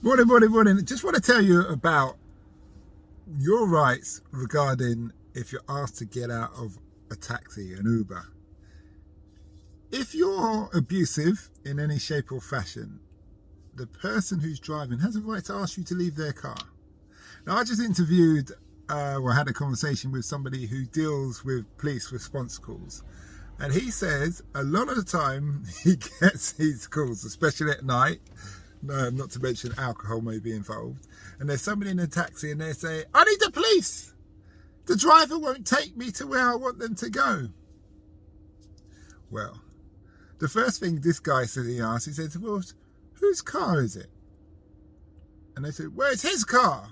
Morning, morning, morning. Just want to tell you about your rights regarding if you're asked to get out of a taxi, an Uber. If you're abusive in any shape or fashion, the person who's driving has a right to ask you to leave their car. Now, I just interviewed or had a conversation with somebody who deals with police response calls. And he says a lot of the time he gets these calls, especially at night, not to mention alcohol may be involved, and there's somebody in a taxi and they say, I need the police. The driver won't take me to where I want them to go. Well, the first thing this guy said, he asked, he said, well, whose car is it? And they said, well, it's his car.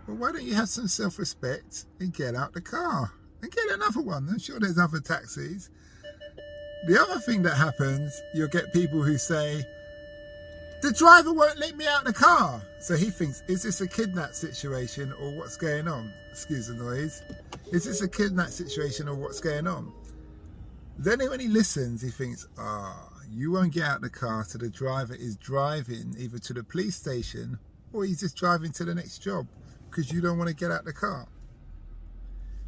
Well, why don't you have some self-respect and get out the car and get another one? I'm sure there's other taxis. The other thing that happens, you'll get people who say, the driver won't let me out the car. So he thinks, is this a kidnap situation or what's going on? Excuse the noise. Is this a kidnap situation or what's going on? Then when he listens, he thinks, you won't get out the car, so the driver is driving either to the police station or he's just driving to the next job because you don't want to get out the car.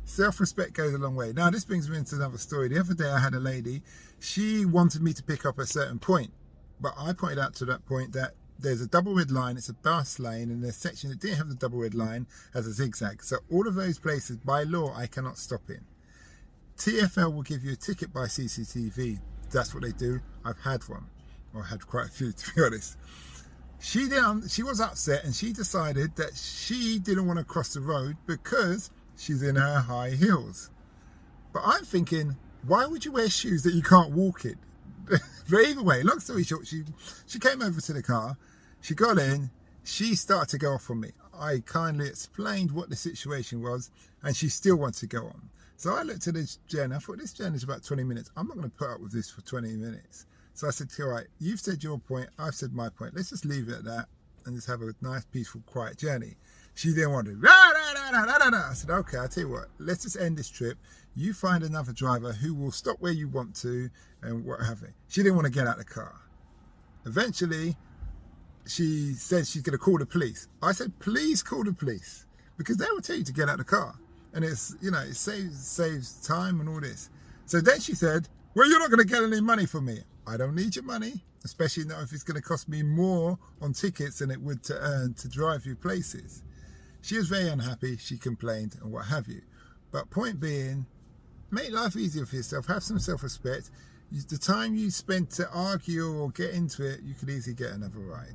Self-respect goes a long way. Now, this brings me into another story. The other day I had a lady, she wanted me to pick up a certain point, but I pointed out to that point that there's a double red line, it's a bus lane, and the section that didn't have the double red line has a zigzag. So all of those places, by law, I cannot stop in. TfL will give you a ticket by CCTV. That's what they do. I've had one. Well, I had quite a few, to be honest. She was upset and she decided that she didn't want to cross the road because she's in her high heels. But I'm thinking, why would you wear shoes that you can't walk in? But either way, long story short, she came over to the car, she got in, she started to go off on me. I kindly explained what the situation was and she still wanted to go on. So I looked at this journey, I thought this journey is about 20 minutes. I'm not going to put up with this for 20 minutes. So I said, all right, you've said your point, I've said my point. Let's just leave it at that and just have a nice, peaceful, quiet journey. She then wanted, I said, okay, I'll tell you what, let's just end this trip. You find another driver who will stop where you want to and what have you. She didn't want to get out of the car. Eventually, she said she's going to call the police. I said, please call the police because they will tell you to get out of the car. And it's, you know, it saves time and all this. So then she said, well, you're not going to get any money from me. I don't need your money, especially not if it's going to cost me more on tickets than it would to earn to drive you places. She was very unhappy, she complained and what have you. But point being, make life easier for yourself, have some self-respect. The time you spend to argue or get into it, you could easily get another ride.